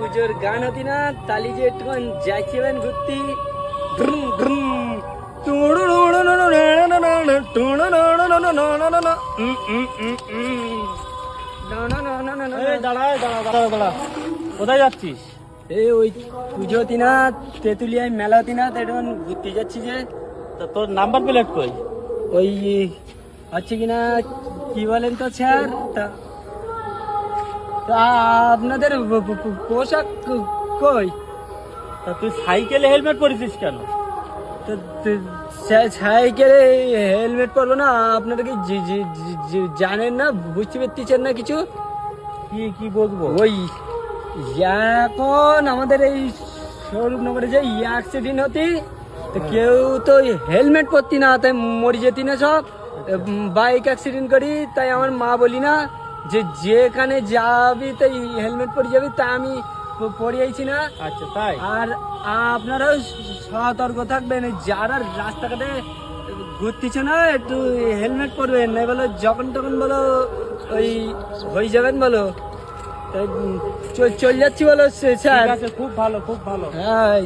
পুজোর গান হতি না তালি যে একটু যাইছিলেন ঘুরতি কোথায় যাচ্ছিস? এই ওই পুজো হতি না তেঁতুলিয়ায় মেলা হতি না তাই তখন ঘুরতে যাচ্ছি যে তা তোর নাম্বার প্লেট কই? ওই হচ্ছে কিনা কি বলেন তো স্যার তা তা আপনাদের পোশাক কই? তা তুই সাইকেলে হেলমেট পরেছিস কেন? সাইকেলে হেলমেট পরবো না? আপনারা কি জানেন না, বুঝতে পারতেছেন না কিছু? কি কি বুঝবো? ওই এখন আমাদের এই স্বরূপনগরে যে অ্যাক্সিডেন্ট হতি তো কেউ তো হেলমেট পরতি না, তাই মরে যেতি না সব। বাইক অ্যাক্সিডেন্ট করি তাই আমার মা বলি না যে যেখানে যাবি তাই হেলমেট পরে যাবি, তাই আমি পরিয়েছি না। আচ্ছা তাই? আর আপনারাও সতর্ক থাকবেন, যারা রাস্তাঘাটে ঘুরতেছে না একটু হেলমেট পরবেন, না বলো যখন তখন বলো ওই হয়ে যাবেন বলো। তাই চল যাচ্ছি বলো ঠিক স্যার। আছে, খুব ভালো খুব ভালো। হ্যাঁ